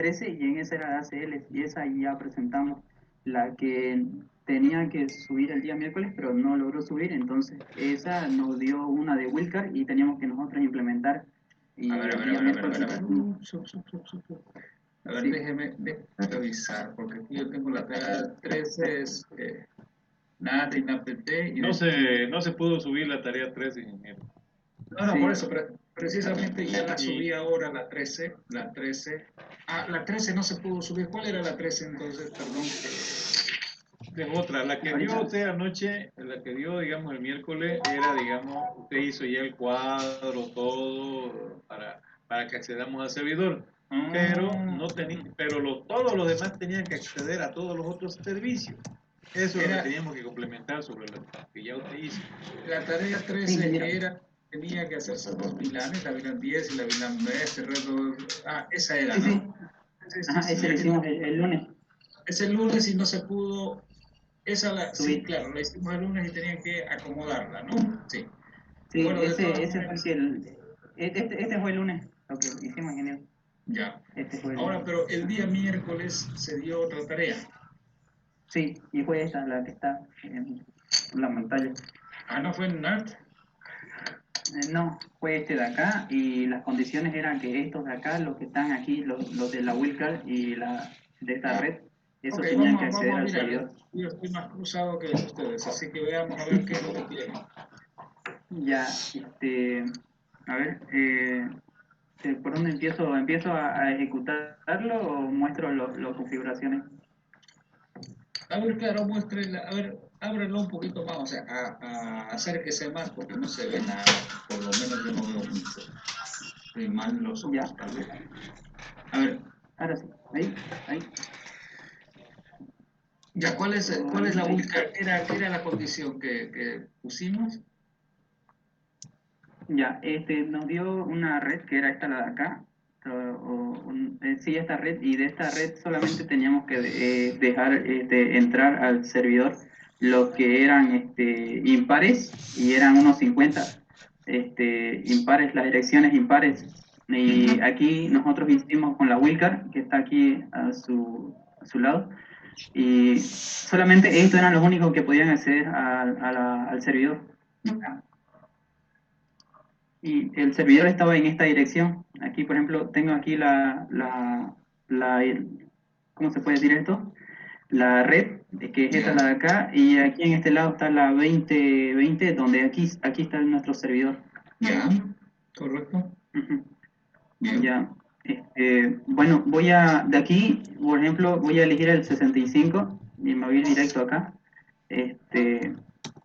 13 y en esa era ACL y esa ya presentamos la que tenía que subir el día miércoles pero no logró subir, entonces esa nos dio una de Wilcar y teníamos que nosotros implementar y el día miércoles. A ver, déjeme revisar, porque aquí yo tengo la tarea 13, es nada, INAPT. No se pudo subir la tarea 13, ingeniero. No, por eso, precisamente ya la subí ahora, la 13. Ah, la 13 no se pudo subir. ¿Cuál era la 13 entonces? Perdón. De otra, la que dio usted anoche, la que dio, digamos, el miércoles, era, digamos, usted hizo ya el cuadro, todo, para que accedamos al servidor. Pero todos los demás tenían que acceder a todos los otros servicios. Eso es lo que teníamos que complementar sobre lo que ya usted hizo. La tarea 13 tenía que hacerse dos VLANs, la VLAN 10 y la VLAN S. Esa era, ¿no? Ese lo hicimos el lunes. Es el lunes y no se pudo. Sí, claro, la hicimos el lunes y tenían que acomodarla, ¿no? Sí. Sí, bueno, ese fue este fue el lunes, lo que hicimos, ingeniero. Ya. Ahora, pero el día miércoles se dio otra tarea. Sí, y fue esta la que está en la pantalla. Ah, ¿no fue en NAT? No, fue este de acá y las condiciones eran que estos de acá, los que están aquí, los de la Wilcar y de esta red, eso tenían que acceder al servidor. Yo estoy más cruzado que ustedes, así que veamos a ver qué es lo que quieren. Ya, a ver, ¿por dónde empiezo? ¿Empiezo a ejecutarlo o muestro las configuraciones? A ver, claro, muéstrenla, a ver, ábranlo un poquito más, o sea, acérquese más porque no se ve nada, por lo menos yo no veo mucho. Estoy mal los ojos, ya. tal vez. A ver. Ahora sí, ahí. Ya, ¿cuál es la única? ¿Era la condición que pusimos? Ya, nos dio una red que era esta la de acá, sí, esta red, y de esta red solamente teníamos que dejar entrar al servidor los que eran impares, y eran unos 50 impares, las direcciones impares, y aquí nosotros hicimos con la Wilcar, que está aquí a su lado, y solamente estos eran los únicos que podían acceder al servidor. Y el servidor estaba en esta dirección. Aquí, por ejemplo, tengo aquí ¿cómo se puede decir esto? La red, que es esta la de acá, y aquí en este lado está la 2020, donde aquí está nuestro servidor. Ya, correcto. Ya. Bueno, de aquí, por ejemplo, voy a elegir el 65 y me voy a ir directo acá.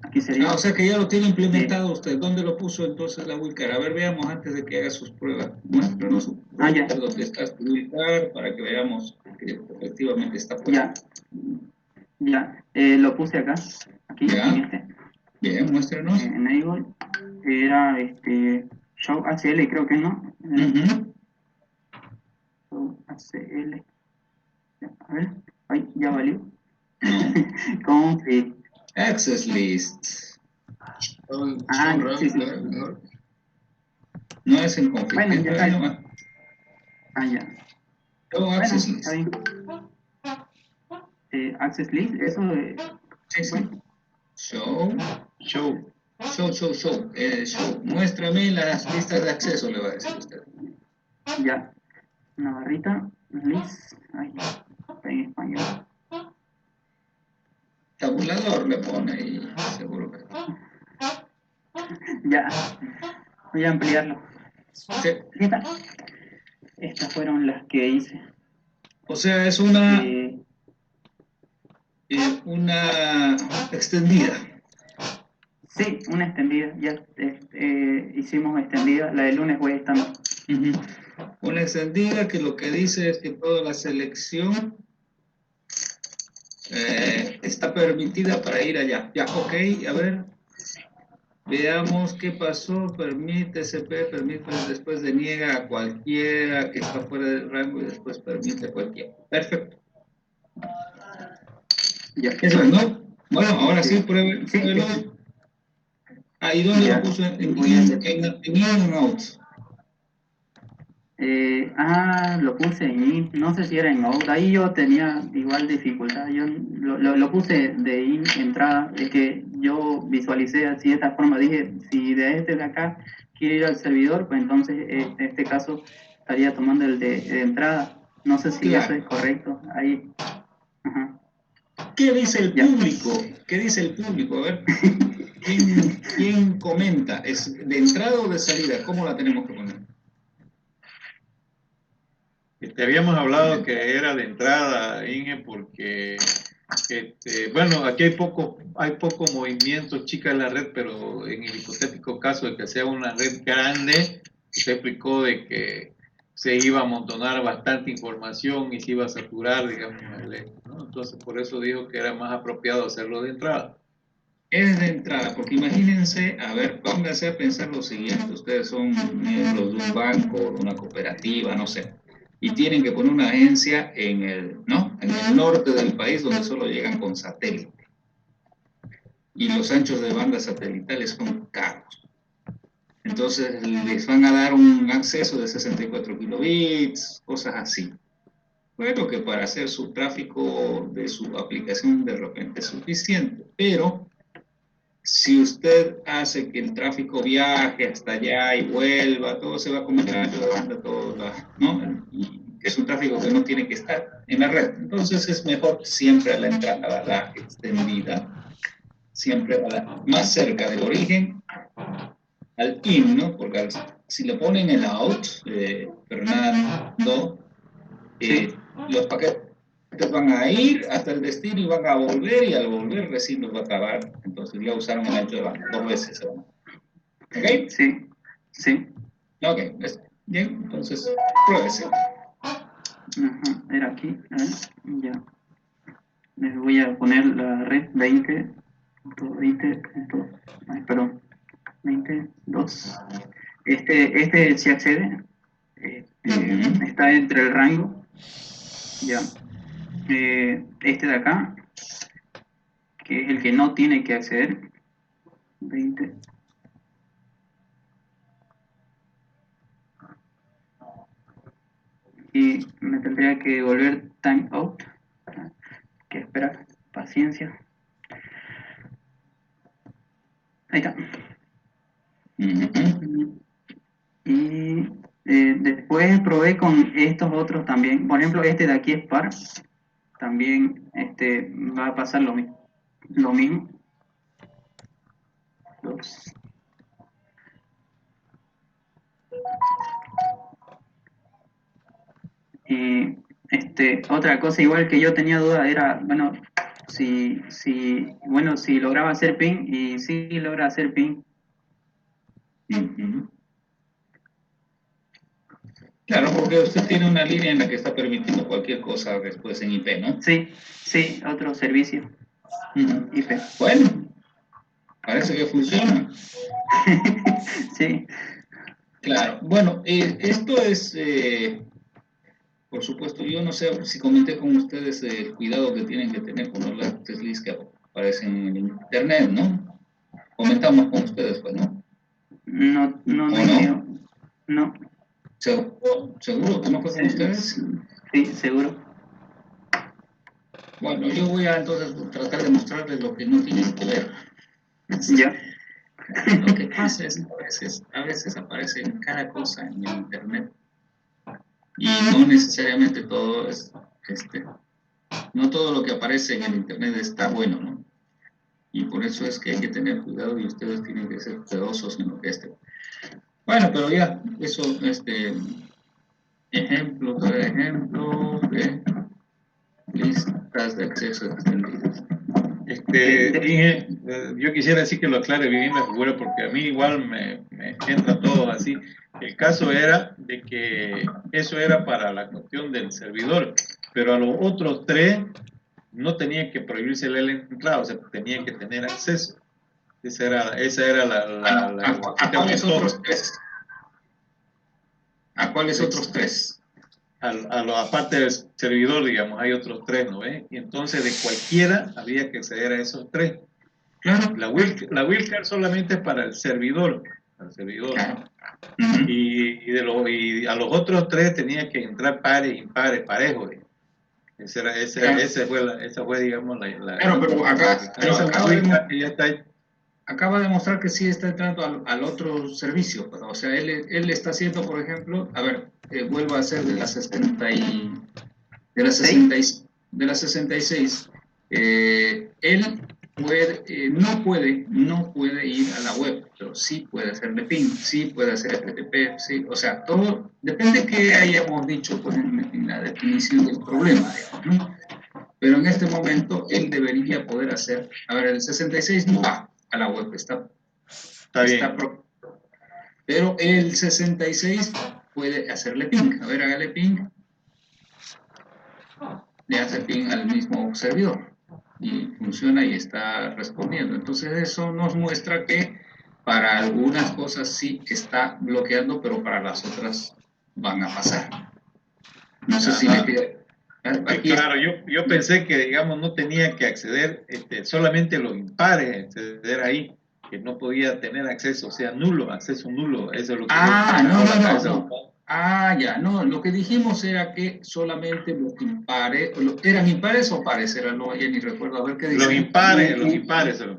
Aquí sería. O sea que ya lo tiene implementado usted. ¿Dónde lo puso entonces la Wilcar? A ver, veamos antes de que haga sus pruebas. Muéstranos dónde está su Wilcar para que veamos que efectivamente está puesto. Ya, lo puse acá, aquí, en este. Bien, muéstranos. Enable, era Show ACL, creo que no. Show ACL. A ver, ay, ya valió. Config. Access list. Sí. No es en config. Bueno, ya está. Ya. Show access list. Access list, eso de... Sí. Show. Muéstrame las listas de acceso, le va a decir usted. Ya. Una barrita, list. Ahí, está en español. Tabulador le pone ahí, seguro que. Ya. Voy a ampliarlo. Sí. Estas fueron las que hice. O sea, es una extendida. Sí, una extendida. Ya hicimos extendida. La del lunes fue esta. Una extendida que lo que dice es que toda la selección está permitida para ir allá. Ya, ok, a ver. Veamos qué pasó. Permite SP, permite, después deniega a cualquiera que está fuera del rango y después permite a cualquiera. Perfecto. Ya. Eso es, ¿no? Bueno, ahora sí, pruébelo. ¿Y dónde lo puso? En in and out. Lo puse en in, no sé si era en out, ahí yo tenía igual dificultad, yo lo puse de in, entrada, es que yo visualicé así de esta forma, dije, si de acá quiero ir al servidor, pues entonces en este caso estaría tomando el de entrada, no sé si eso Claro. es correcto, ahí, ajá, ¿Qué dice el ya. público? ¿Qué dice el público? A ver, ¿quién comenta? ¿Es de entrada o de salida? ¿Cómo la tenemos que poner? Te habíamos hablado que era de entrada, Inge, porque, bueno, aquí hay poco movimiento, chica, en la red, pero en el hipotético caso de que sea una red grande, se explicó de que se iba a amontonar bastante información y se iba a saturar, digamos, ¿no? Entonces, por eso dijo que era más apropiado hacerlo de entrada. Es de entrada, porque imagínense, a ver, pónganse a pensar lo siguiente, ustedes son miembros de un banco, de una cooperativa, no sé, y tienen que poner una agencia en ¿no? En el norte del país donde solo llegan con satélite. Y los anchos de banda satelitales son caros. Entonces les van a dar un acceso de 64 kilobits, cosas así. Bueno, que para hacer su tráfico de su aplicación de repente es suficiente, pero si usted hace que el tráfico viaje hasta allá y vuelva, todo se va a comer ancho de banda, todo, ¿no? Y es un tráfico que no tiene que estar en la red. Entonces es mejor siempre a la entrada, a la extendida, siempre a la más cerca del origen, al in, ¿no? Porque si le ponen el out, Fernando, los paquetes van a ir hasta el destino y van a volver, y al volver recién los va a acabar. Entonces ya usaron el ancho de banda 2 veces. ¿Ok? Sí, sí, Ok, bien, entonces pruébese. ajá, era aquí, a ver, ya, les voy a poner la red 20, ay, perdón, 22. Este sí accede, está entre el rango, ya. Este de acá, que es el que no tiene que acceder, 20. Y me tendría que volver time out, que esperar, paciencia. Ahí está. Y después probé con estos otros también. Por ejemplo, este de aquí es par. También va a pasar lo mismo. Lo mismo. Dos. Y otra cosa igual que yo tenía duda era, bueno, si lograba hacer ping, y si logra hacer ping. Claro, porque usted tiene una línea en la que está permitiendo cualquier cosa después en IP, ¿no? Sí, otro servicio. IP. Bueno, parece que funciona. Sí. Claro, bueno, esto es, por supuesto, yo no sé si comenté con ustedes el cuidado que tienen que tener con los lápices LIS que aparecen en internet, ¿no? Comentamos con ustedes, pues, ¿no? No, no, ¿O no? no. ¿Seguro que no fue con ustedes? Sí, seguro. Bueno, yo voy a entonces tratar de mostrarles lo que no tienen que ver. Ya. Lo que pasa es que a veces aparece cada cosa en el internet y no necesariamente todo es, no todo lo que aparece en el internet está bueno, ¿no? Y por eso es que hay que tener cuidado y ustedes tienen que ser cuidadosos en lo que Bueno, pero ya, eso, ejemplo por ejemplo de listas de acceso extendidas. Inge, yo quisiera decir que lo aclare bien la figura, porque a mí igual me entra todo así. El caso era de que eso era para la cuestión del servidor, pero a los otros tres no tenían que prohibirse la entrada, o sea, tenían que tener acceso. Esa era ¿A cuáles otros tres? ¿A cuáles otros tres? Aparte del servidor, digamos, hay otros tres, ¿no ves? Y entonces de cualquiera había que acceder a esos tres. Claro. La wildcard solamente es para el servidor, al servidor. Claro. Y a los otros 3 tenía que entrar pares, impares, parejos. Esa fue, digamos, Claro, pero acá ya está ahí. acaba de mostrar que sí está entrando al otro servicio, pero, o sea, él está haciendo, por ejemplo, a ver, vuelvo a hacer de las 66, él no puede ir a la web, pero sí puede hacerle ping, sí puede hacer FTP, sí, o sea, todo depende de qué hayamos dicho pues, en la definición del problema, digamos, ¿no? Pero en este momento él debería poder hacer, a ver, el 66 no va a la web, está bien. Pero el 66 puede hacerle ping, a ver, hágale ping, le hace ping al mismo servidor y funciona y está respondiendo. Entonces eso nos muestra que para algunas cosas sí está bloqueando, pero para las otras van a pasar. No sé si le queda. Sí, claro, yo pensé que, digamos, no tenía que acceder, solamente los impares, acceder ahí, que no podía tener acceso, o sea, acceso nulo, eso es lo que no. Ya, no, lo que dijimos era que solamente los impares, ¿eran impares o pares? No, ya ni recuerdo, a ver qué dice. Los impares.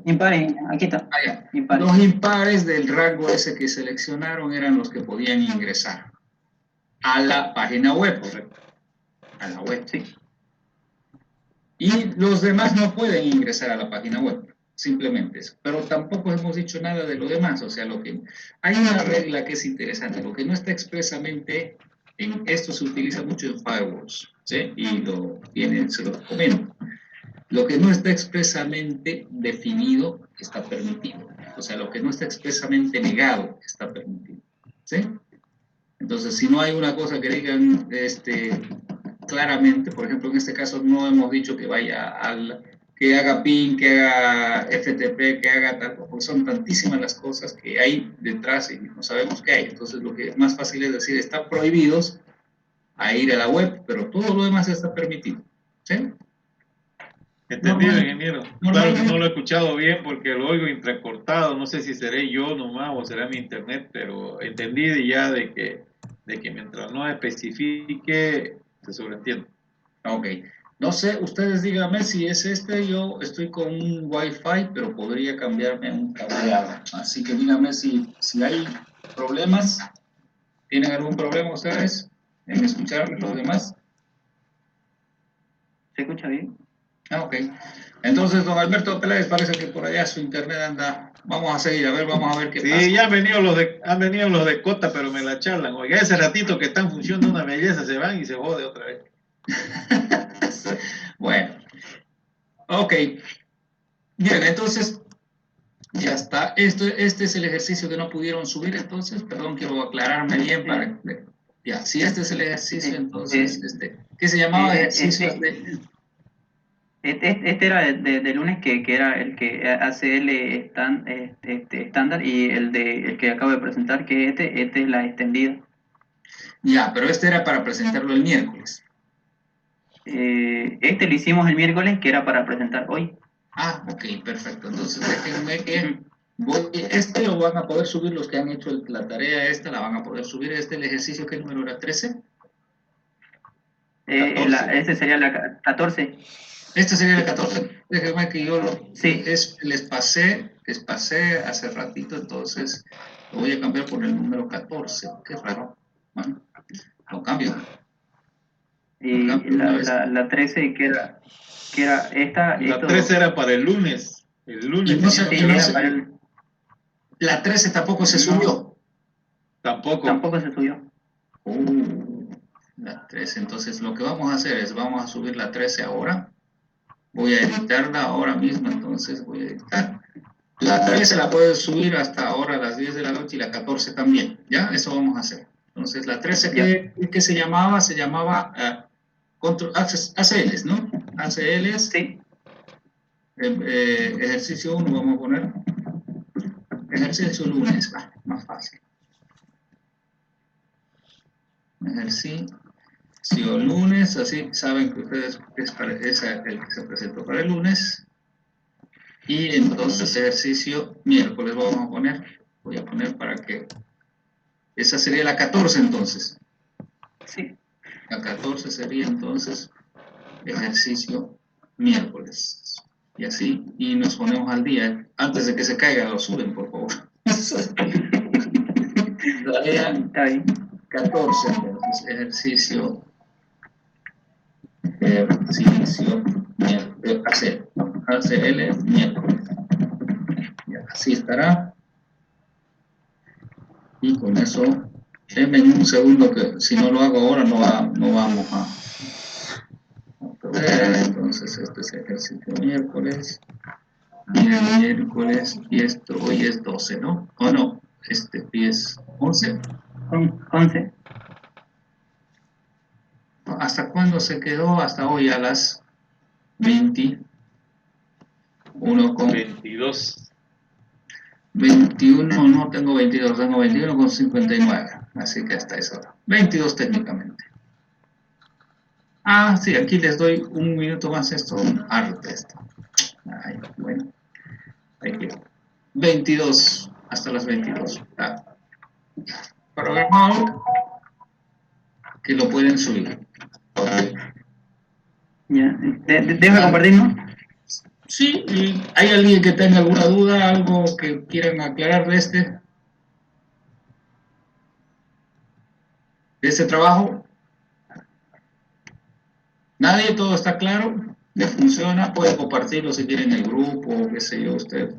Impares, aquí está. Ya. Impares. Los impares del rango ese que seleccionaron eran los que podían ingresar a la página web, correcto. A la web, sí. Y los demás no pueden ingresar a la página web, simplemente eso. Pero tampoco hemos dicho nada de lo demás, o sea, hay una regla que es interesante, lo que no está expresamente, en esto se utiliza mucho en firewalls, ¿sí? Y se lo comento. Lo que no está expresamente definido está permitido, o sea, lo que no está expresamente negado está permitido, ¿sí? Entonces, si no hay una cosa que digan, claramente, por ejemplo, en este caso no hemos dicho que vaya que haga ping, que haga FTP, que haga tal, porque son tantísimas las cosas que hay detrás y no sabemos qué hay. Entonces, lo que es más fácil es decir, están prohibidos a ir a la web, pero todo lo demás está permitido. ¿Sí? Entendido, ingeniero. Claro que no lo he escuchado bien porque lo oigo entrecortado, no sé si seré yo nomás o será mi internet, pero entendí ya de que mientras no especifique, se sobreentiende. Ok. No sé, ustedes díganme si es yo estoy con un Wi-Fi, pero podría cambiarme a un cableado. Así que díganme si hay problemas. ¿Tienen algún problema ustedes en escuchar los demás? ¿Se escucha bien? Ok. Entonces, don Alberto Peláez, parece que por allá su internet anda. Vamos a seguir, vamos a ver qué pasa. Sí, ya han venido los de Cota, pero me la charlan. Oiga, ese ratito que están funcionando una belleza, se van y se jode otra vez. Bueno. Ok. Bien, entonces, ya está. Este es el ejercicio que no pudieron subir, entonces, perdón, quiero aclararme bien para... Ya, si este es el ejercicio, entonces, ¿qué se llamaba ejercicio de...? Este era de lunes que era el que ACL estándar y el que acabo de presentar, que este es la extendida. Ya, pero este era para presentarlo el miércoles. Lo hicimos el miércoles, que era para presentar hoy. Ah, ok, perfecto. Entonces déjenme que lo van a poder subir los que han hecho la tarea la van a poder subir. El ejercicio, ¿qué número era? ¿13? Ese sería la 14. Este sería el 14. Déjenme que yo sí. les pasé hace ratito, entonces lo voy a cambiar por el número 14. Qué raro. Bueno, lo cambio. Y la 13 que era esta. La 13 era para el lunes. El lunes. La 13 tampoco se subió. Tampoco se subió. La 13. Entonces lo que vamos a hacer es, vamos a subir la 13 ahora. Voy a editarla ahora mismo, entonces voy a editar. La 13 la puedes subir hasta ahora a las 10 de la noche y la 14 también, ¿ya? Eso vamos a hacer. Entonces la 13 que se llamaba ACLs, ¿no? ACLs. Sí. Ejercicio 1 vamos a poner. Ejercicio lunes, más fácil. Ejercicio lunes, así saben que ustedes es el que se presentó para el lunes. Y entonces ejercicio miércoles vamos a poner. Voy a poner para que... Esa sería la 14 entonces. Sí. La 14 sería entonces ejercicio miércoles. Y así, y nos ponemos al día. Antes de que se caiga, lo suben, por favor. Tarea Está bien. 14, entonces, ejercicio miércoles, ACL miércoles. Ya, así estará. Y con eso, denme un segundo que si no lo hago ahora no vamos a ver. Entonces, este es ejercicio miércoles. Día miércoles, y esto hoy es 12, ¿no? ¿O no? Hoy es 11. 11. ¿Hasta cuándo se quedó? Hasta hoy a las 21 con 22. 21, no tengo 22, tengo 21 con 59, así que hasta esa hora. 22 técnicamente. Ah, sí, aquí les doy un minuto más esto, arte esto. Ay, bueno, aquí. 22, hasta las 22. Ah, programado que lo pueden subir. Ya. ¿Dejo de compartir, no? Sí, y ¿hay alguien que tenga alguna duda, algo que quieran aclarar de este trabajo? ¿Nadie? ¿Todo está claro? ¿Le funciona? Puede compartirlo si quieren en el grupo, qué sé yo, usted,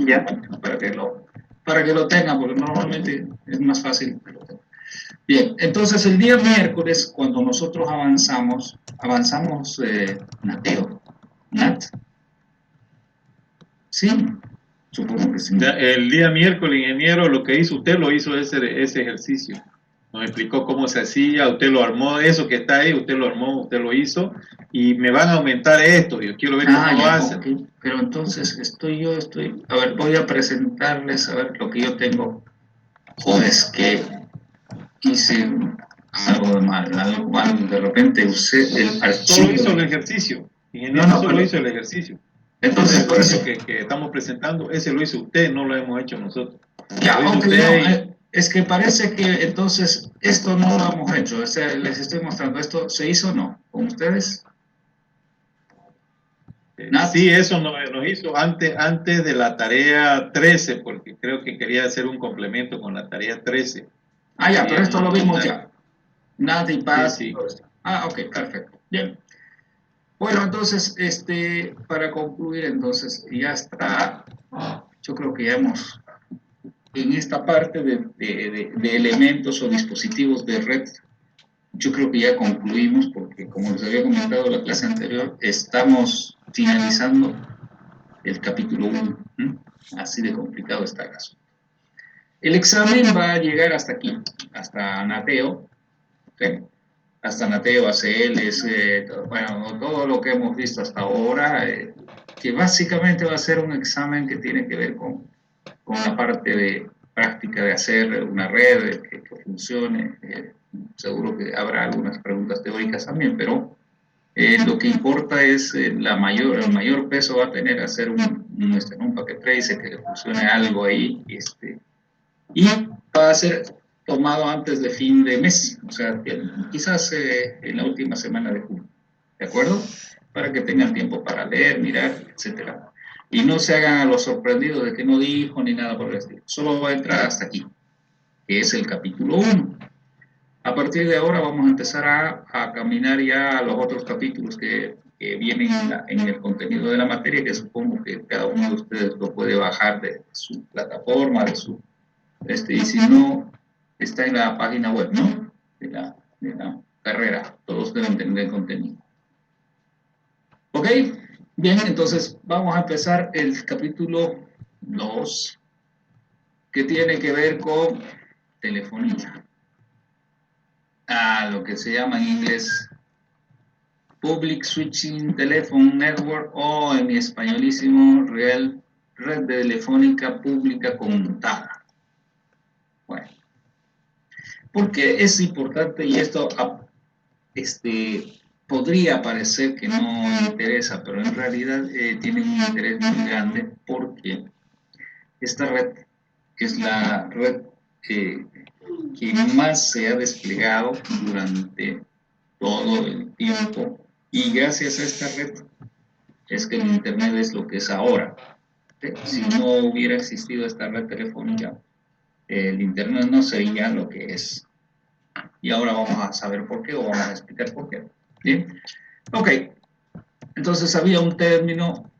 Ya. para que lo tengan, porque normalmente es más fácil que lo tengan. Bien, entonces el día miércoles, cuando nosotros avanzamos, Nateo, Nat, sí, supongo que sí. El día miércoles, ingeniero, lo que hizo usted lo hizo ese ejercicio. Nos explicó cómo se hacía, usted lo armó, eso que está ahí, usted lo armó, usted lo hizo, y me van a aumentar esto, yo quiero ver cómo lo ya, hacen. okay. Pero entonces a ver, voy a presentarles, a ver, lo que yo tengo. Joder, es que hice algo mal, de repente usé el archivo. Solo hizo el ejercicio, ingeniero, No, solo hizo el ejercicio. Entonces, el ejercicio que estamos presentando, ese lo hizo usted, no lo hemos hecho nosotros. Ya, Lo hizo usted es que parece que entonces esto no lo hemos hecho, o sea, les estoy mostrando, ¿esto se hizo o no? ¿Con ustedes? Sí, eso nos hizo antes de la tarea 13, porque creo que quería hacer un complemento con la tarea 13. Ya, pero esto lo vimos ya. Nat y Paz. Sí, sí. Ok, perfecto. Bien. Bueno, entonces, para concluir, entonces, ya está. Yo creo que ya hemos, en esta parte de elementos o dispositivos de red, yo creo que ya concluimos, porque como les había comentado en la clase anterior, estamos finalizando el capítulo 1. Así de complicado está el asunto. El examen va a llegar hasta aquí, hasta Nateo, ¿okay? Hasta Nateo, ACL, bueno, todo lo que hemos visto hasta ahora, que básicamente va a ser un examen que tiene que ver con la parte de práctica de hacer una red que funcione. Seguro que habrá algunas preguntas teóricas también, pero lo que importa es el mayor peso va a tener hacer un paquete tracer que le funcione algo ahí, y va a ser tomado antes de fin de mes, o sea, quizás en la última semana de junio, ¿de acuerdo? Para que tengan tiempo para leer, mirar, etcétera. Y no se hagan a los sorprendidos de que no dijo ni nada por el estilo. Solo va a entrar hasta aquí, que es el capítulo 1. A partir de ahora vamos a empezar a caminar ya a los otros capítulos que vienen en el contenido de la materia, que supongo que cada uno de ustedes lo puede bajar de su plataforma, y si no, está en la página web, ¿no? De la carrera. Todos deben tener el contenido. ¿Ok? Bien, entonces vamos a empezar el capítulo 2, que tiene que ver con telefonía. Lo que se llama en inglés Public Switching Telephone Network, o en mi españolísimo, red de telefónica pública conmutada. Bueno, ¿por qué es importante? Y esto podría parecer que no interesa, pero en realidad tiene un interés muy grande, porque esta red es la red que más se ha desplegado durante todo el tiempo, y gracias a esta red es que el Internet es lo que es ahora. Si no hubiera existido esta red telefónica, el Internet no sería lo que es. Y ahora vamos a saber por qué, o vamos a explicar por qué. ¿Bien? Ok, entonces había un término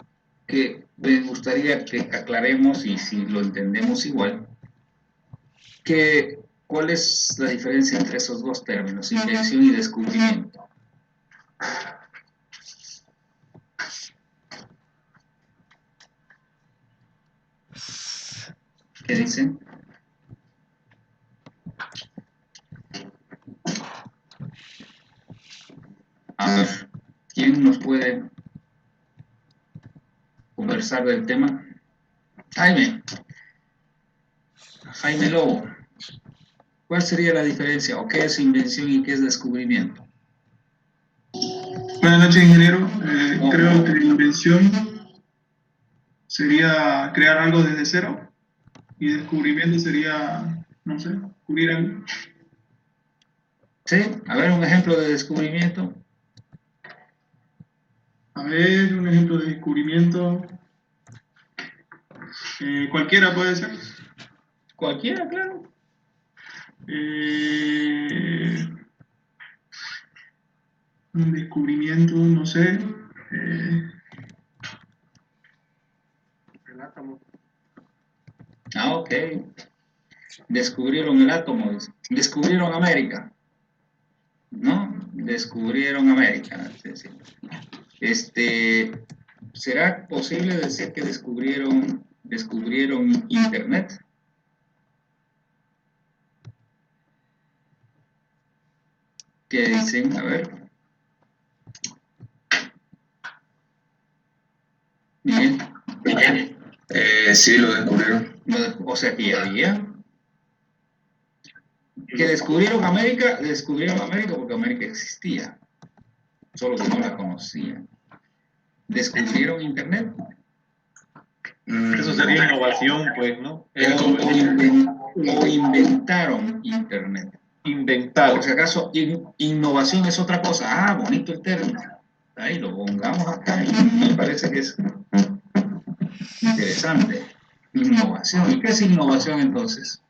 que me gustaría que aclaremos, y si lo entendemos igual, que ¿cuál es la diferencia entre esos dos términos, invención y descubrimiento? ¿Qué dicen? A ver, ¿quién nos puede conversar del tema? Jaime Lobo, ¿cuál sería la diferencia, o qué es invención y qué es descubrimiento? Buenas noches, ingeniero. Creo que la invención sería crear algo desde cero y descubrimiento sería, no sé, descubrir algo. Sí, a ver, un ejemplo de descubrimiento. A ver, un ejemplo de descubrimiento. Cualquiera puede ser. Cualquiera, claro. Un descubrimiento, no sé. El átomo. Ah, ok. Descubrieron el átomo, descubrieron América, ¿no? Descubrieron América. Sí, sí. ¿Será posible decir que descubrieron Internet? ¿Qué dicen? A ver. Bien. Sí, lo descubrieron. O sea que ya había. Que descubrieron América porque América existía, solo que no la conocían. Descubrieron Internet. Eso sería innovación, pues, ¿no? O inventaron Internet. Inventar. Por si acaso, innovación es otra cosa. Ah, bonito el término. Ahí lo pongamos acá y me parece que es interesante. Innovación. ¿Y qué es innovación entonces?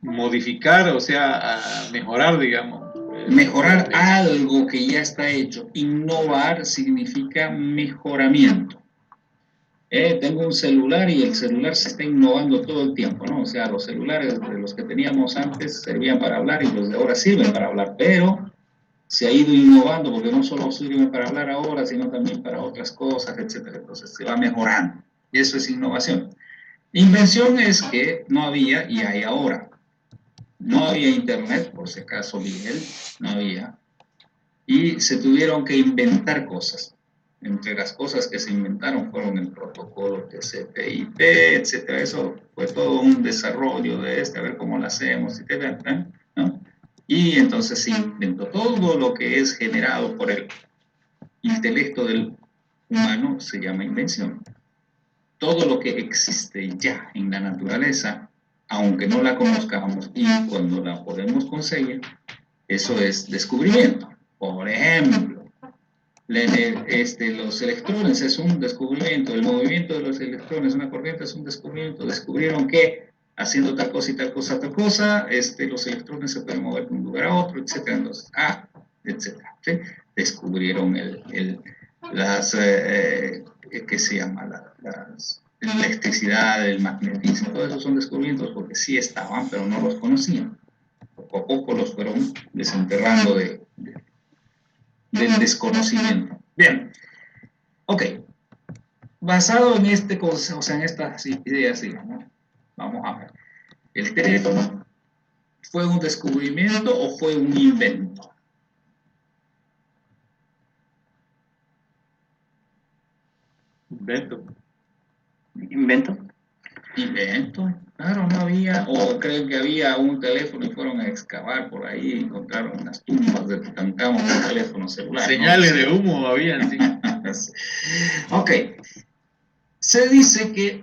Modificar, o sea, mejorar, digamos. Mejorar algo que ya está hecho. Innovar significa mejoramiento. Tengo un celular y el celular se está innovando todo el tiempo, ¿no? O sea, los celulares de los que teníamos antes servían para hablar y los de ahora sirven para hablar, pero se ha ido innovando porque no solo sirven para hablar ahora, sino también para otras cosas, etcétera. Entonces se va mejorando. Y eso es innovación. Invención es que no había y hay ahora. No había internet, por si acaso, Miguel, no había. Y se tuvieron que inventar cosas. Entre las cosas que se inventaron fueron el protocolo TCP/IP, etcétera. Eso fue todo un desarrollo de a ver cómo lo hacemos, etcétera, ¿no? Y entonces se inventó todo lo que es generado por el intelecto del humano, se llama invención. Todo lo que existe ya en la naturaleza, aunque no la conozcamos, y cuando la podemos conseguir, eso es descubrimiento. Por ejemplo, los electrones es un descubrimiento, el movimiento de los electrones, una corriente es un descubrimiento. Descubrieron que haciendo tal cosa y tal cosa, los electrones se pueden mover de un lugar a otro, etcétera. Entonces, etcétera. ¿Sí? Descubrieron ¿qué se llama? La electricidad, el magnetismo, todos esos son descubrimientos porque sí estaban, pero no los conocían. Poco a poco los fueron desenterrando del desconocimiento. Bien, ok. Basado en o sea, en estas ideas, digamos, vamos a ver. ¿El teléfono fue un descubrimiento o fue un invento? ¿Invento? Invento. Claro, no había, o creen que había un teléfono y fueron a excavar por ahí y encontraron unas tumbas de Tutankamón con teléfono celular. Señales de humo habían, sí. Ok. Se dice que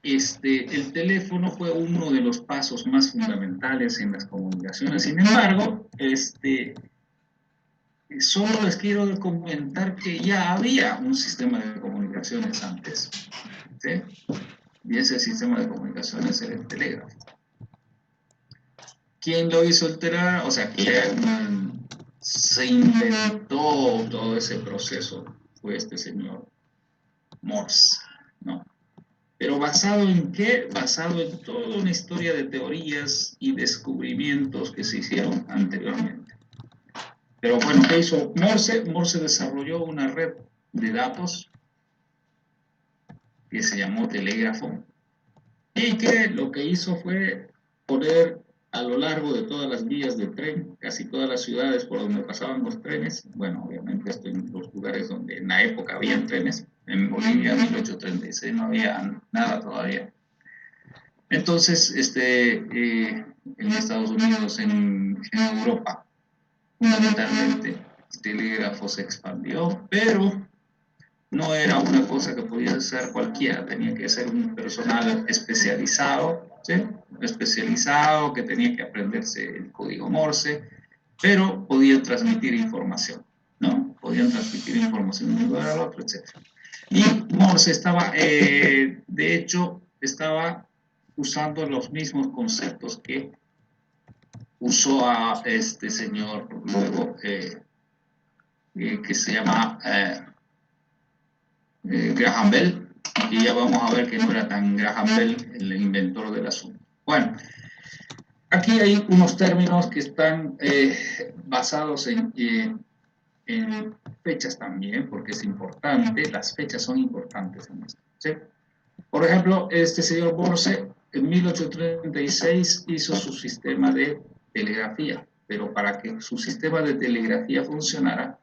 el teléfono fue uno de los pasos más fundamentales en las comunicaciones. Sin embargo, solo les quiero comentar que ya había un sistema de comunicaciones antes, ¿sí? Y ese sistema de comunicaciones era el telégrafo. ¿Quién lo hizo el telégrafo? O sea, ¿quién se inventó todo ese proceso? Fue este señor Morse, ¿no? Pero ¿basado en qué? Basado en toda una historia de teorías y descubrimientos que se hicieron anteriormente. Pero bueno, ¿qué hizo Morse? Morse desarrolló una red de datos que se llamó telégrafo y que lo que hizo fue poner a lo largo de todas las vías de tren, casi todas las ciudades por donde pasaban los trenes, bueno, obviamente esto en los lugares donde en la época había trenes, en Bolivia en 1836 no había nada todavía. Entonces, en Estados Unidos, en Europa, fundamentalmente, el telégrafo se expandió, pero no era una cosa que podía hacer cualquiera, tenía que ser un personal especializado, ¿sí? Especializado, que tenía que aprenderse el código Morse, pero podía transmitir información, ¿no? Podían transmitir información de un lugar al otro, etc. Y Morse estaba, de hecho, estaba usando los mismos conceptos que usó a este señor luego, que se llama Graham Bell, y ya vamos a ver que no era tan Graham Bell el inventor del asunto. Bueno, aquí hay unos términos que están basados en fechas también, porque es importante, las fechas son importantes en esto, ¿sí? Por ejemplo, este señor Morse en 1836 hizo su sistema de telegrafía, pero para que su sistema de telegrafía funcionara,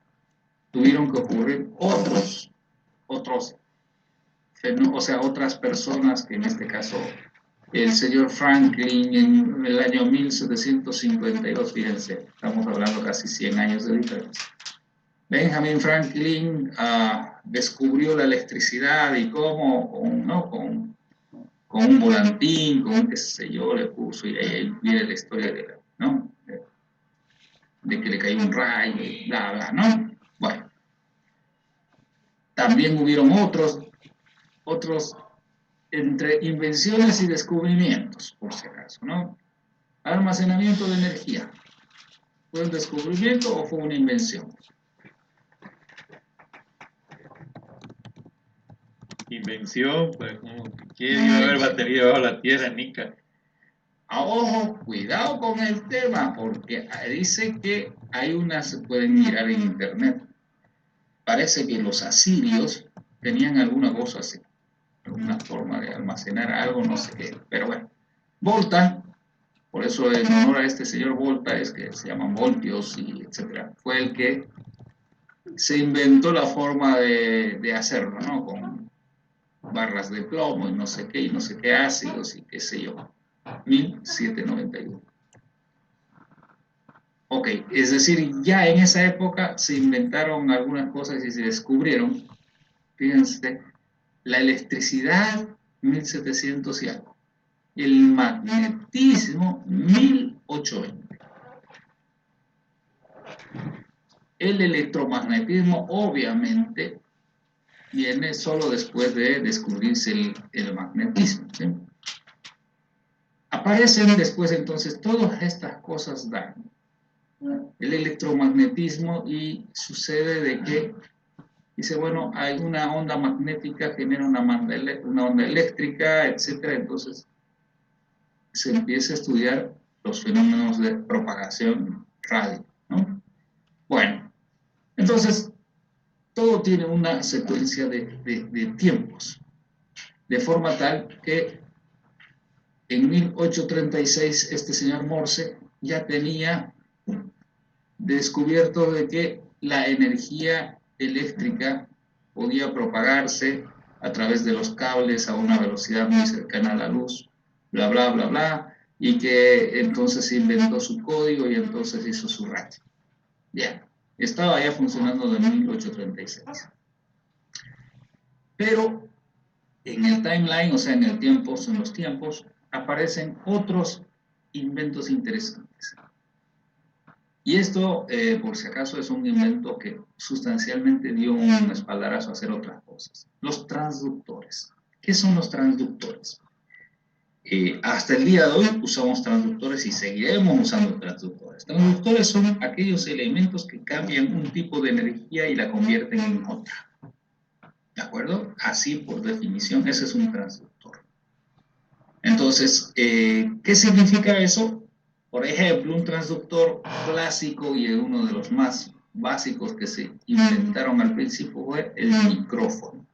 tuvieron que ocurrir otros, o sea, otras personas, que en este caso el señor Franklin en el año 1752, fíjense, estamos hablando casi 100 años de diferencia. Benjamin Franklin descubrió la electricidad y cómo, con un volantín, con qué sé yo, le puso, y ahí viene la historia de que le cayó un rayo y bla, bla, ¿no? Bueno, también hubieron otros entre invenciones y descubrimientos, por si acaso, ¿no? Almacenamiento de energía. ¿Fue un descubrimiento o fue una invención? Invención, pues, ¿quién iba a haber batería bajo la tierra, Nica? Ojo, cuidado con el tema, porque dice que se pueden mirar en internet. Parece que los asirios tenían alguna cosa así, alguna forma de almacenar algo, no sé qué, pero bueno. Volta, por eso en honor a este señor Volta es que se llaman voltios y etcétera, fue el que se inventó la forma de hacerlo, ¿no? Con barras de plomo y no sé qué ácidos y qué sé yo. 1791. Ok, es decir, ya en esa época se inventaron algunas cosas y se descubrieron, fíjense, la electricidad 1700 y algo, el magnetismo 1820. El electromagnetismo obviamente viene solo después de descubrirse el magnetismo, ¿sí? Aparecen después entonces todas estas cosas dan el electromagnetismo y sucede de que dice, bueno, hay una onda magnética, genera una onda eléctrica, etcétera, entonces se empieza a estudiar los fenómenos de propagación radio, ¿no? Bueno, entonces todo tiene una secuencia de tiempos, de forma tal que en 1836 este señor Morse ya tenía descubierto de que la energía eléctrica podía propagarse a través de los cables a una velocidad muy cercana a la luz, bla, bla, bla, bla, y que entonces inventó su código y entonces hizo su radio. Bien, estaba ya funcionando de 1836. Pero en el timeline, o sea, en el tiempo, son los tiempos, aparecen otros inventos interesantes. Y esto, por si acaso, es un invento que sustancialmente dio un espaldarazo a hacer otras cosas. Los transductores. ¿Qué son los transductores? Hasta el día de hoy usamos transductores y seguiremos usando transductores. Transductores son aquellos elementos que cambian un tipo de energía y la convierten en otra. ¿De acuerdo? Así, por definición, ese es un transductor. Entonces, ¿qué significa eso? Por ejemplo, un transductor clásico y uno de los más básicos que se inventaron al principio fue el micrófono.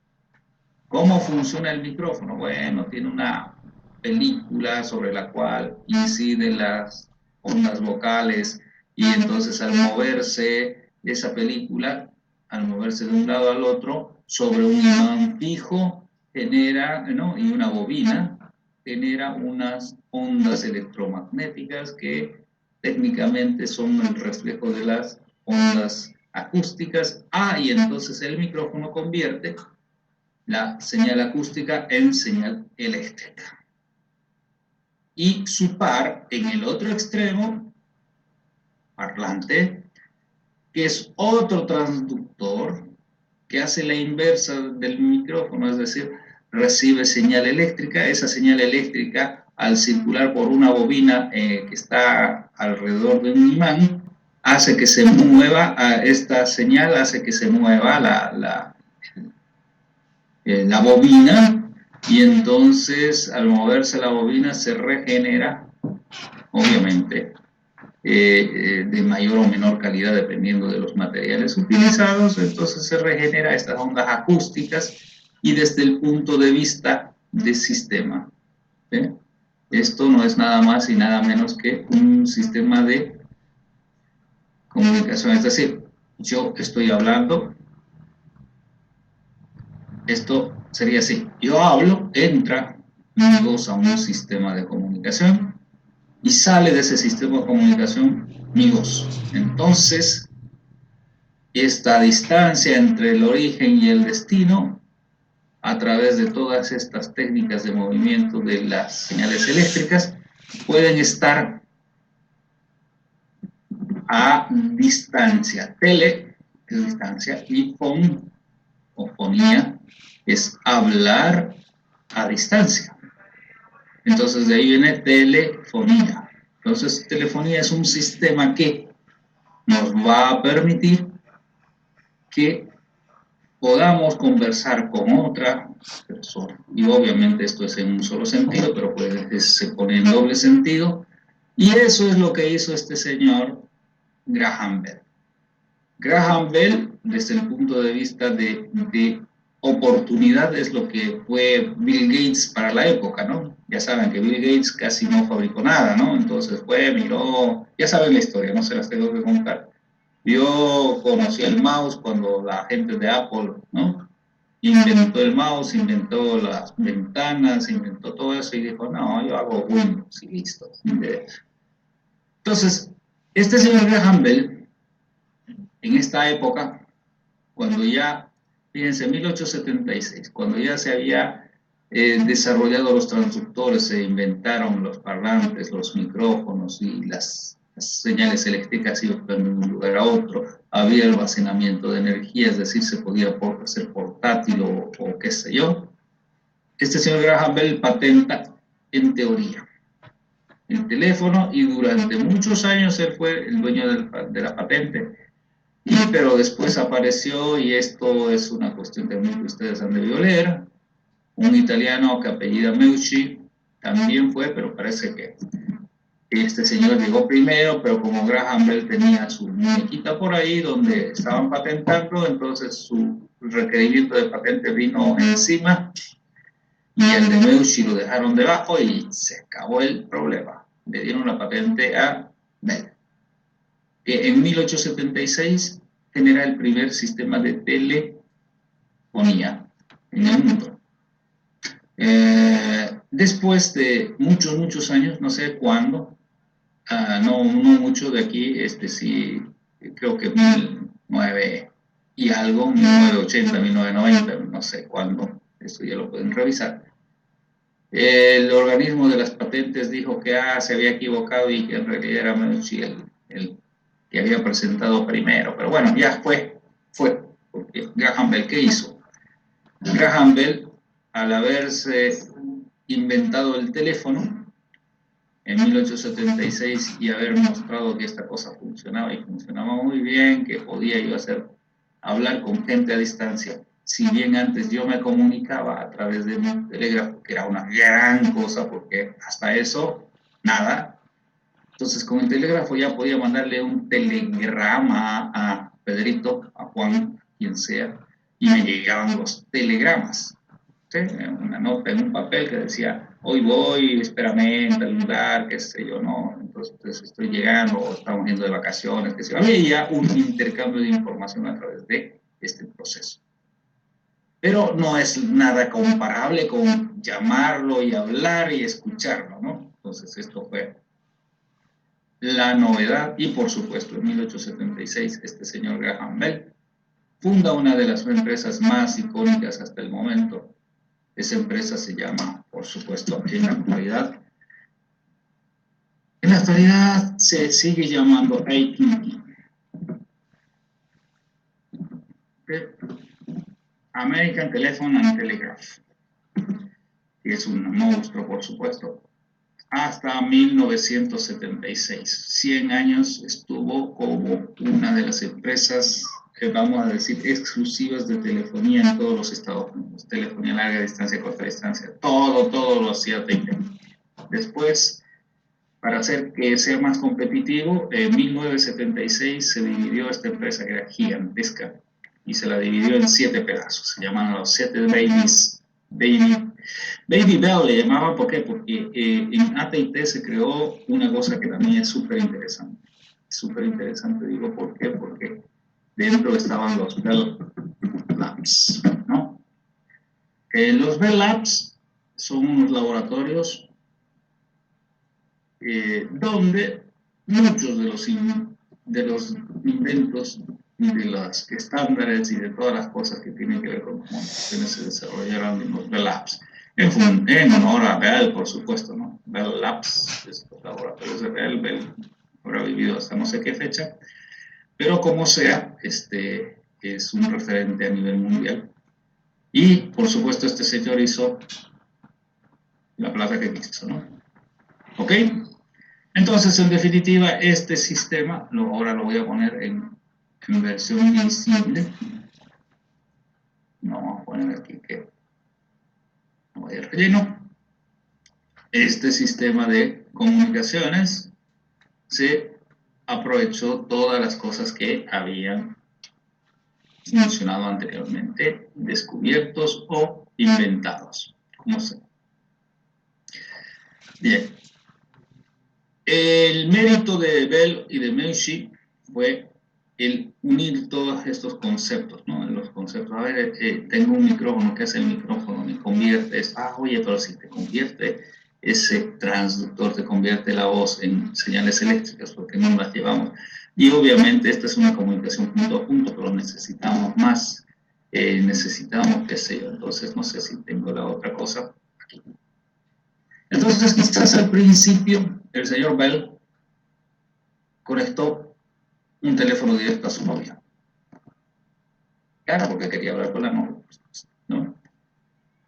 ¿Cómo funciona el micrófono? Bueno, tiene una película sobre la cual inciden las ondas vocales y entonces al moverse esa película, al moverse de un lado al otro, sobre un imán fijo, genera, ¿no? Y una bobina, genera unas ondas electromagnéticas que técnicamente son el reflejo de las ondas acústicas. Y entonces el micrófono convierte la señal acústica en señal eléctrica. Y su par en el otro extremo, parlante, que es otro transductor que hace la inversa del micrófono, es decir, recibe señal eléctrica. Esa señal eléctrica, al circular por una bobina que está alrededor de un imán, hace que se mueva, esta señal hace que se mueva la bobina, y entonces al moverse la bobina se regenera, obviamente, de mayor o menor calidad dependiendo de los materiales utilizados. Entonces se regenera estas ondas acústicas y desde el punto de vista del sistema, ¿sí? Esto no es nada más y nada menos que un sistema de comunicación, es decir, yo estoy hablando, esto sería así, yo hablo, entra mi voz a un sistema de comunicación y sale de ese sistema de comunicación mi voz. Entonces, esta distancia entre el origen y el destino, a través de todas estas técnicas de movimiento de las señales eléctricas, pueden estar a distancia. Tele es distancia y fon o fonía es hablar a distancia. Entonces de ahí viene telefonía. Entonces telefonía es un sistema que nos va a permitir que podamos conversar con otra persona. Y obviamente esto es en un solo sentido, pero se pone en doble sentido. Y eso es lo que hizo este señor Graham Bell. Graham Bell, desde el punto de vista de oportunidad, es lo que fue Bill Gates para la época, ¿no? Ya saben que Bill Gates casi no fabricó nada, ¿no? Entonces fue, miró, ya saben la historia, no se las tengo que contar. Yo conocí el mouse cuando la gente de Apple, ¿no? Inventó el mouse, inventó las ventanas, inventó todo eso y dijo, no, yo hago Windows y listo. Entonces, este señor Graham Bell, en esta época, cuando ya, fíjense, 1876, cuando ya se había desarrollado los transductores, se inventaron los parlantes, los micrófonos y las señales eléctricas iban de un lugar a otro, había almacenamiento de energía, es decir, se podía hacer portátil o qué sé yo. Este señor Graham Bell patenta, en teoría, el teléfono y durante muchos años él fue el dueño de la patente. Pero después apareció, y esto es una cuestión también que ustedes han debido leer, un italiano que apellida Meucci, también fue, pero parece que este señor llegó primero, pero como Graham Bell tenía su muñequita por ahí donde estaban patentando, entonces su requerimiento de patente vino encima y el de Meucci lo dejaron debajo y se acabó el problema. Le dieron la patente a Bell, que en 1876 genera el primer sistema de telefonía en el mundo. Después de muchos años, no sé cuándo, no mucho de aquí, sí, creo que 1900 y algo, 1980, 1990, no sé cuándo, Esto ya lo pueden revisar. El organismo de las patentes dijo que se había equivocado y que en realidad era Meucci el que había presentado primero. Pero bueno, ya fue. Porque Graham Bell, ¿qué hizo? Graham Bell, al haberse inventado el teléfono en 1876 y haber mostrado que esta cosa funcionaba y funcionaba muy bien, que podía yo hablar con gente a distancia. Si bien antes yo me comunicaba a través de un telégrafo, que era una gran cosa, porque hasta eso, nada. Entonces, con el telégrafo ya podía mandarle un telegrama a Pedrito, a Juan, quien sea, y me llegaban los telegramas. ¿Sí? Una nota en un papel que decía, hoy voy, espérame en tal lugar, qué sé yo, ¿no? Entonces estoy llegando, o estamos yendo de vacaciones, qué sé yo. Había ya un intercambio de información a través de este proceso. Pero no es nada comparable con llamarlo y hablar y escucharlo, ¿no? Entonces esto fue la novedad y por supuesto en 1876 este señor Graham Bell funda una de las empresas más icónicas hasta el momento. Esa empresa se llama, por supuesto, en la actualidad se sigue llamando AT&T. American Telephone and Telegraph, que es un monstruo, por supuesto, hasta 1976. 100 años estuvo como una de las empresas, vamos a decir, exclusivas de telefonía en todos los Estados Unidos. Telefonía larga distancia, corta distancia, todo lo hacía AT&T. Después, para hacer que sea más competitivo, en 1976 se dividió esta empresa que era gigantesca y se la dividió en 7 pedazos. Se llamaban los 7 babies. Baby Bell le llamaban, ¿por qué? Porque en AT&T se creó una cosa que también es súper interesante. Súper interesante, digo, ¿por qué? Porque dentro estaban los Bell Labs, ¿no? Los Bell Labs son unos laboratorios donde muchos de los inventos y de los estándares y de todas las cosas que tienen que ver con comunicaciones se desarrollaron en los Bell Labs. En honor a Bell, por supuesto, ¿no? Bell Labs, estos laboratorios de Bell habrá vivido hasta no sé qué fecha, pero como sea, es un referente a nivel mundial. Y, por supuesto, este señor hizo la plata que quiso, ¿no? ¿Ok? Entonces, en definitiva, este sistema, ahora lo voy a poner en versión visible. No, vamos a poner aquí que no vaya relleno. Este sistema de comunicaciones se aprovechó todas las cosas que habían funcionado anteriormente, descubiertos o inventados, como sea. Bien. El mérito de Bell y de Meucci fue el unir todos estos conceptos, ¿no? Los conceptos, a ver, tengo un micrófono, ¿qué hace el micrófono? Me convierte, oye, pero si te convierte ese transductor, te convierte la voz en señales eléctricas, porque no las llevamos. Y obviamente esta es una comunicación punto a punto, pero necesitamos más, necesitamos, qué sé yo, entonces no sé si tengo la otra cosa aquí. Entonces, quizás al principio, el señor Bell conectó un teléfono directo a su novia. Claro, porque quería hablar con la novia, ¿no?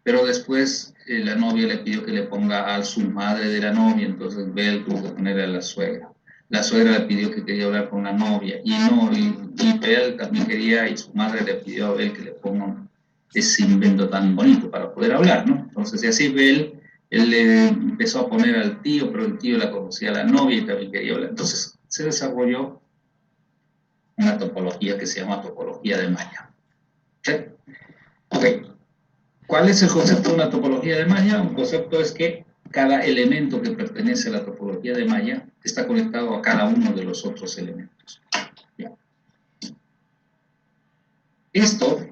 Pero después la novia le pidió que le ponga a su madre de la novia, entonces Bell tuvo que poner a la suegra. La suegra le pidió que quería hablar con la novia, y Bell también quería, y su madre le pidió a Bell que le ponga ese invento tan bonito para poder hablar, ¿no? Entonces, y así él le empezó a poner al tío, pero el tío la conocía a la novia y también quería hablar. Entonces se desarrolló una topología que se llama topología de malla. ¿Sí? Ok. ¿Cuál es el concepto de una topología de malla? Un concepto es que cada elemento que pertenece a la topología de malla está conectado a cada uno de los otros elementos. ¿Ya? Esto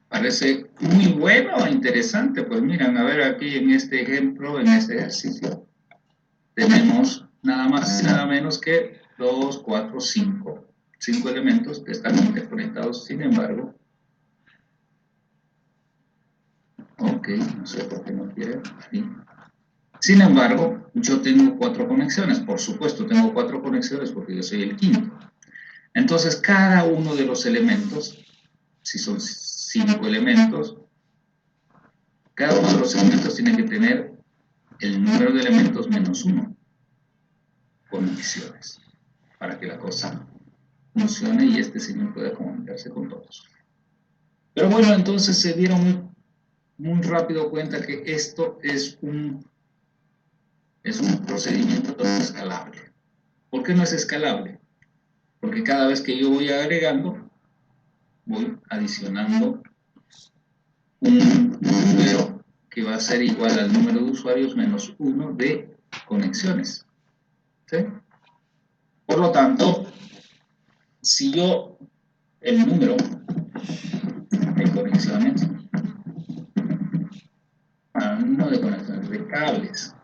parece muy bueno e interesante. Pues miren, a ver aquí en este ejemplo, en este ejercicio, tenemos nada más y nada menos que 2, 4, 5 elementos que están interconectados. Sin embargo, Ok, no sé por qué no quiere. Sí. Sin embargo, yo tengo 4 conexiones. Por supuesto, tengo 4 conexiones porque yo soy el quinto. Entonces, cada uno de los elementos, si son 5 elementos, cada uno de los elementos tiene que tener el número de elementos menos 1 conexiones para que la cosa funcione y este señor pueda comunicarse con todos. Pero bueno, entonces se dieron muy rápido cuenta que esto es un procedimiento no escalable. ¿Por qué no es escalable? Porque cada vez que yo voy agregando, voy adicionando un número que va a ser igual al número de usuarios menos 1 de conexiones. ¿Sí? Por lo tanto, si yo el número de conexiones, no de conexiones, de cables,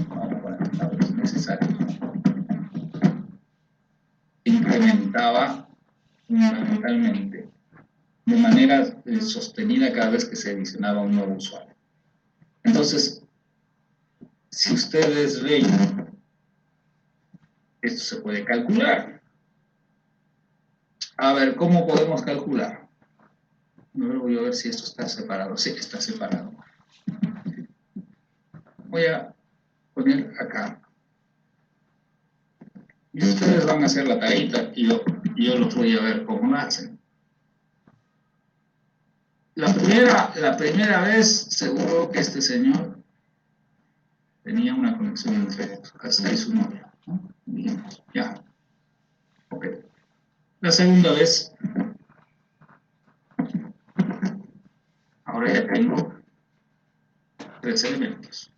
vamos a poner cables necesarios, incrementaba fundamentalmente de manera sostenida cada vez que se adicionaba un nuevo usuario. Entonces, si ustedes ven, esto se puede calcular. A ver, ¿cómo podemos calcular? Voy a ver si esto está separado. Sí, está separado. Voy a poner acá. Y ustedes van a hacer la tareita y yo los voy a ver cómo lo hacen. La primera vez, seguro que este señor tenía una conexión entre su casa y su novia, ¿no? Bien, ya. Ok. La segunda vez, ahora ya tengo 3 elementos.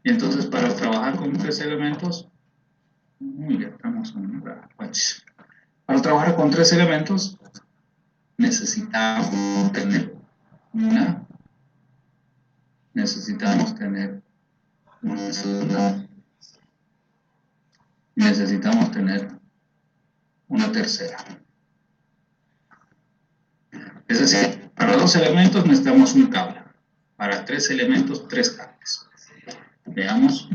Y entonces, para trabajar con 3 elementos, muy bien, estamos en una watch. Para trabajar con 3 elementos, necesitamos tener una segunda, necesitamos tener una tercera. Es decir, para 2 elementos necesitamos un cable. Para 3 elementos, 3 cables. Veamos.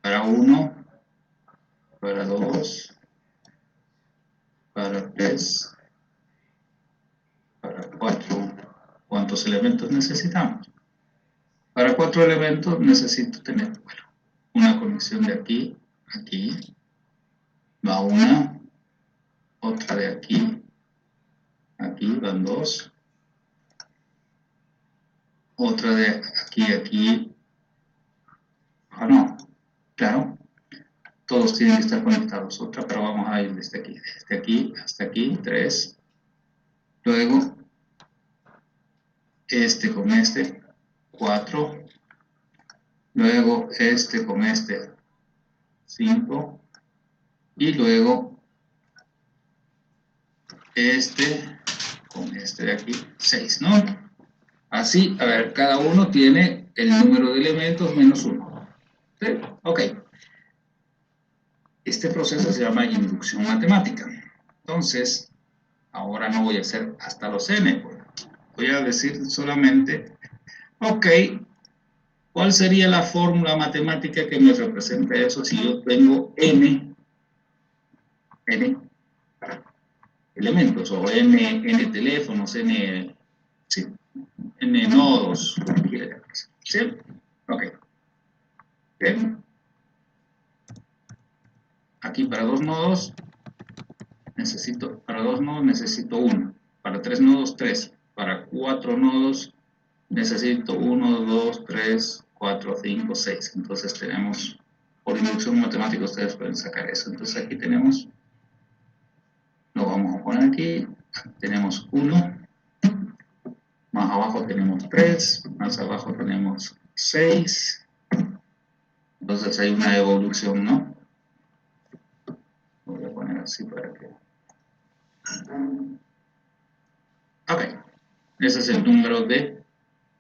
Para 1, para 2, para 3, para 4. ¿Cuántos elementos necesitamos? Para 4 elementos necesito tener, bueno, una conexión de aquí, aquí, va una, otra de aquí, aquí van 2, otra de aquí, aquí, no, claro, todos tienen que estar conectados, otra, pero vamos a ir desde aquí hasta aquí, 3, luego este con este, 4, luego este con este, 5, y luego este con este de aquí, 6, ¿no? Así, a ver, cada uno tiene el número de elementos menos 1. ¿Sí? Ok. Este proceso se llama inducción matemática. Entonces, ahora no voy a hacer hasta los n, voy a decir solamente, ok, ¿cuál sería la fórmula matemática que me representa eso si yo tengo n elementos, o n teléfonos, sí, n nodos, ¿sí? Ok. Bien. Aquí para 2 nodos necesito 1, para 3 nodos 3, para 4 nodos necesito 1, 2, 3, 4, 5, 6. Entonces tenemos, por inducción matemática ustedes pueden sacar eso. Entonces aquí tenemos, lo vamos a poner aquí, tenemos 1, más abajo tenemos 3, más abajo tenemos 6. Entonces hay una evolución, ¿no? Lo voy a poner así para que... Ok, ese es el número de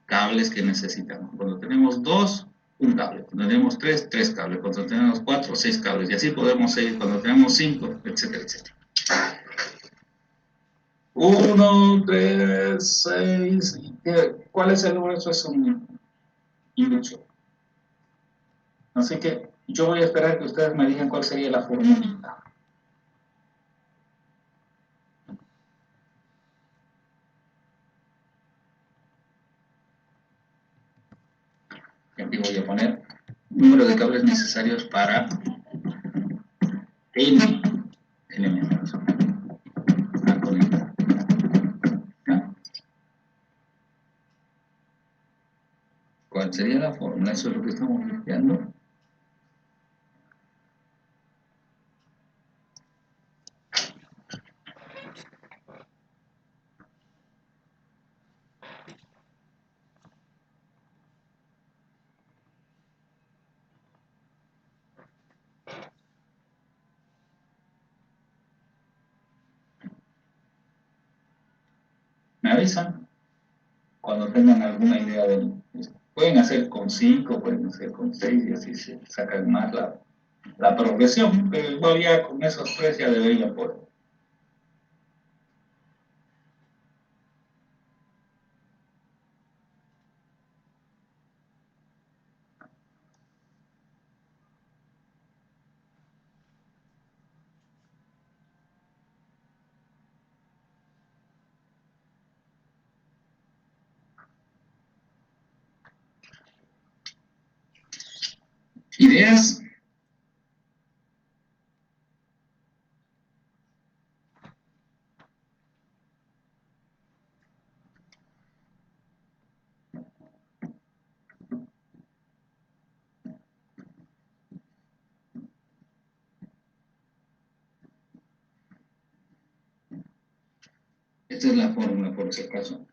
cables que necesitamos. Cuando tenemos 2, un cable. Cuando tenemos 3, 3 cables. Cuando tenemos 4, 6 cables. Y así podemos seguir cuando tenemos 5, etcétera, etcétera. 1, 3, 6. ¿Cuál es el número? Eso es un inducción. Así que yo voy a esperar que ustedes me digan cuál sería la formulita. Y aquí voy a poner número de cables necesarios para N elementos a conectar. ¿Ya? ¿Cuál sería la fórmula? Eso es lo que estamos buscando. Me avisan cuando tengan alguna idea de esto. Pueden hacer con 5, pueden hacer con 6 y así se sacan más la progresión, pero igual ya con esos 3 ya deberían poder. ¿Ideas? Esta es la fórmula, por si acaso,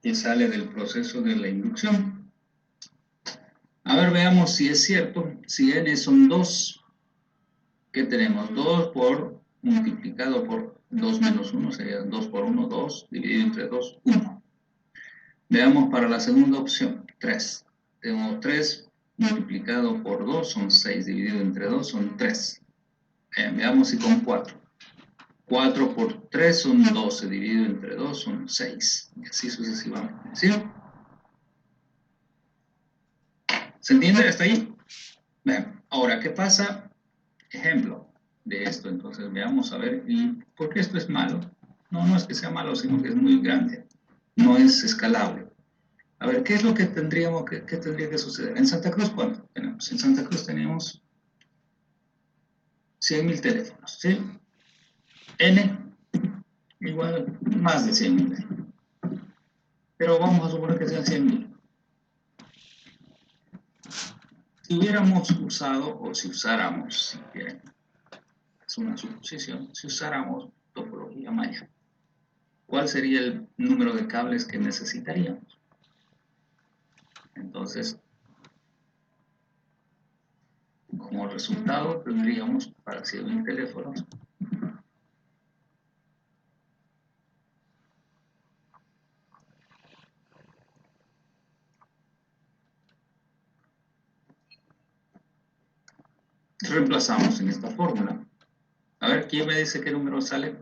que sale del proceso de la inducción. A ver, veamos si es cierto. Si n son 2, ¿qué tenemos? 2 por multiplicado por 2 menos 1, sería 2 por 1, 2, dividido entre 2, 1. Veamos para la segunda opción, 3. Tengo 3 multiplicado por 2 son 6, dividido entre 2 son 3. Veamos si con 4. 4 por 3 son 12, dividido entre 2 son 6. Y así sucesivamente. ¿Sí? ¿Se entiende hasta ahí? Bien. Ahora, ¿qué pasa? Ejemplo de esto. Entonces, veamos a ver. ¿Y por qué esto es malo? No, no es que sea malo, sino que es muy grande. No es escalable. A ver, ¿qué es lo que tendría que suceder? En Santa Cruz, ¿cuánto tenemos? En Santa Cruz tenemos 100.000 teléfonos, ¿sí? N igual más de 100.000. Pero vamos a suponer que sean 100.000. Si hubiéramos usado, o si usáramos, si quieren, es una suposición, si usáramos topología maya, ¿cuál sería el número de cables que necesitaríamos? Entonces, como resultado tendríamos para 100.000 teléfonos reemplazamos en esta fórmula. A ver, ¿quién me dice qué número sale?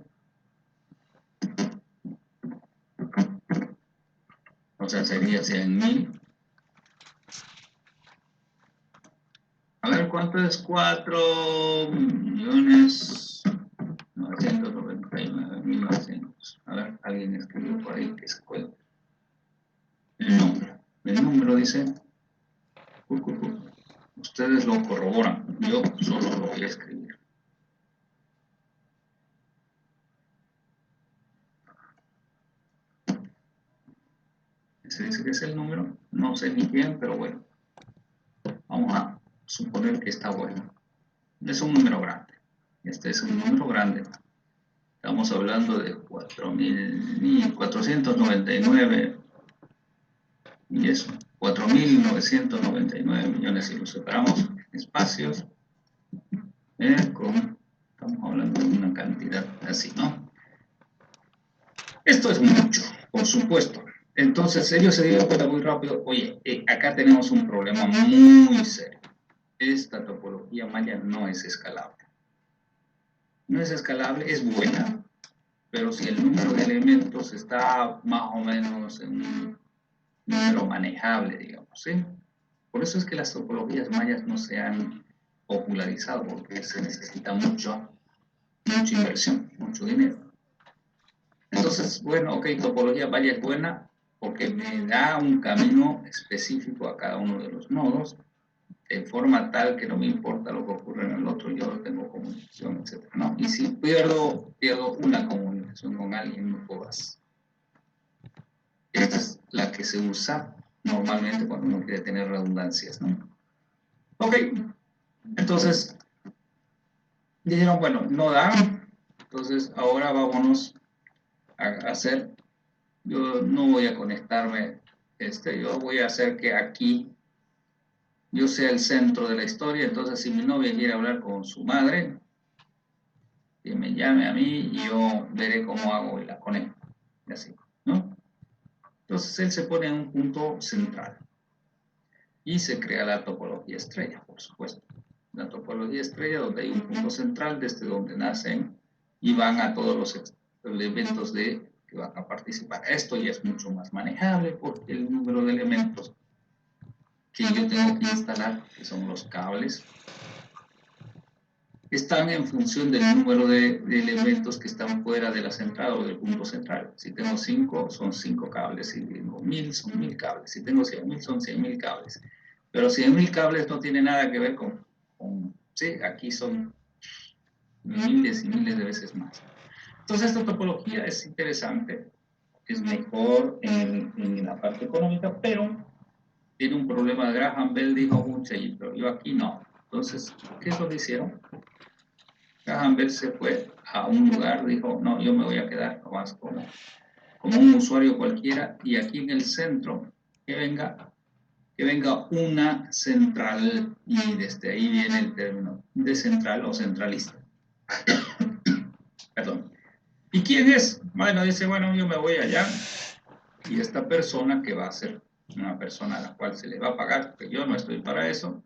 O sea, sería 100.000. A ver, ¿cuánto es 4.999.900? A ver, alguien escribió por ahí que se cuenta. El número dice... Ustedes lo corroboran, yo solo lo voy a escribir. Se dice que es el número, no sé ni quién, pero bueno, vamos a suponer que está bueno. Es un número grande, este es un número grande. Estamos hablando de 4.499 y eso, 4.999 millones si lo separamos en espacios, estamos hablando de una cantidad así, ¿no? Esto es mucho, por supuesto. Entonces ellos se dieron cuenta muy rápido, oye, acá tenemos un problema muy serio. Esta topología maya no es escalable. no es escalable, es buena, pero si el número de elementos está más o menos en un número manejable, digamos, ¿sí? Por eso es que las topologías mayas no se han popularizado, porque se necesita mucha inversión, mucho dinero. Entonces, bueno, ok, topología maya es buena porque me da un camino específico a cada uno de los nodos, de forma tal que no me importa lo que ocurre en el otro, yo tengo comunicación, etc. ¿No? Y si pierdo una comunicación con alguien, no puedo hacer. Esta es la que se usa normalmente cuando uno quiere tener redundancias, ¿no? Ok, entonces dijeron, bueno, no da, entonces ahora vámonos a hacer, yo no voy a conectarme, yo voy a hacer que aquí yo sea el centro de la historia. Entonces si mi novia quiere hablar con su madre, que me llame a mí y yo veré cómo hago y la conecto, y así, ¿no? Entonces él se pone en un punto central y se crea la topología estrella, por supuesto. La topología estrella donde hay un punto central desde donde nacen y van a todos los elementos que van a participar. Esto ya es mucho más manejable porque el número de elementos que yo tengo que instalar, que son los cables, están en función del número de elementos que están fuera de la central o del punto central. Si tengo 5, son 5 cables. Si tengo 1000, son 1000 cables. Si tengo 100.000, son 100.000 cables. Pero 100.000 cables no tiene nada que ver con sí, aquí son miles y miles de veces más. Entonces esta topología es interesante, es mejor en la parte económica, pero tiene un problema. Graham Bell dijo, pero yo aquí no. Entonces, ¿qué es lo que hicieron? Graham Bell se fue a un lugar, dijo, no, yo me voy a quedar nomás como un usuario cualquiera, y aquí en el centro que venga una central, y desde ahí viene el término de central o centralista. Perdón. ¿Y quién es? Bueno, dice, bueno, yo me voy allá, y esta persona, que va a ser una persona a la cual se le va a pagar, porque yo no estoy para eso,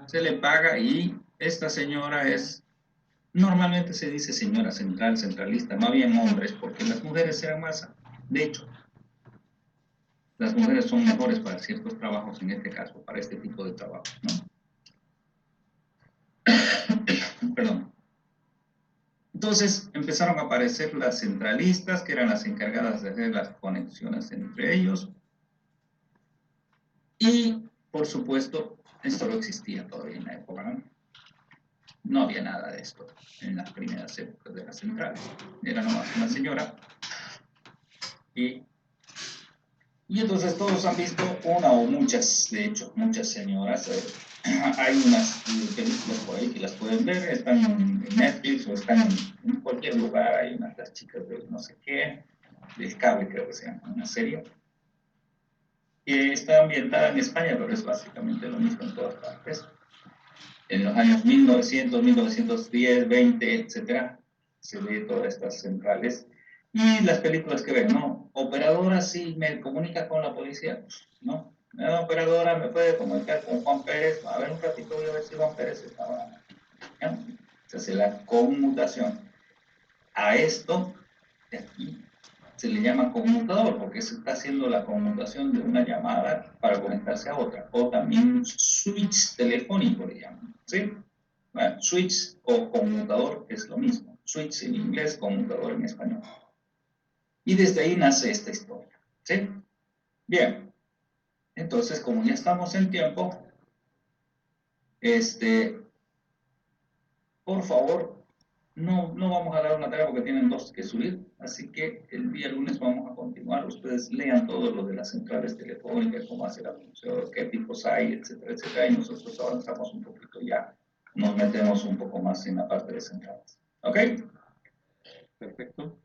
se le paga, y esta señora es, normalmente se dice señora central, centralista, no habían hombres, porque las mujeres eran más, de hecho, las mujeres son mejores para ciertos trabajos, en este caso, para este tipo de trabajo, ¿no? Perdón. Entonces empezaron a aparecer las centralistas, que eran las encargadas de hacer las conexiones entre ellos. Y, por supuesto, esto no existía todavía en la época, ¿no? No había nada de esto en las primeras épocas de las centrales. Era nomás una señora. Y entonces todos han visto una o muchas, de hecho, muchas señoras. Hay unas películas por ahí que las pueden ver, están en Netflix o están en cualquier lugar. Hay unas, las chicas de no sé qué, del cable creo que se llama, una serie, que está ambientada en España, pero es básicamente lo mismo en todas partes. En los años 1900, 1910, 20, etcétera, se ve todas estas centrales. Y las películas que ven, ¿no? Operadora, sí, me comunica con la policía, ¿no? La operadora me puede comunicar con Juan Pérez. A ver, un ratito voy a ver si Juan Pérez estaba, ¿no? Se hace la conmutación. A esto de aquí se le llama conmutador, porque se está haciendo la conmutación de una llamada para conectarse a otra, o también switch telefónico le llaman, ¿sí? Bueno, switch o conmutador es lo mismo, switch en inglés, conmutador en español. Y desde ahí nace esta historia, ¿sí? Bien, entonces como ya estamos en tiempo, por favor, no vamos a dar una tarea porque tienen 2 que subir, así que el día lunes vamos a continuar. Ustedes lean todo lo de las centrales telefónicas, cómo hace la función, qué tipos hay, etcétera, etcétera, y nosotros avanzamos un poquito ya, nos metemos un poco más en la parte de centrales. ¿Ok? Perfecto.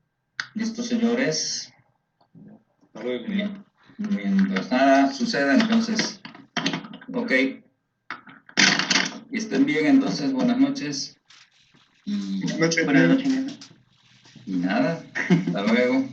¿Listo, señores? Hasta luego. Bien. Mientras nada suceda, entonces, ok. Y estén bien, entonces, buenas noches. Buenas noches. Buenas noches. Y nada, hasta luego.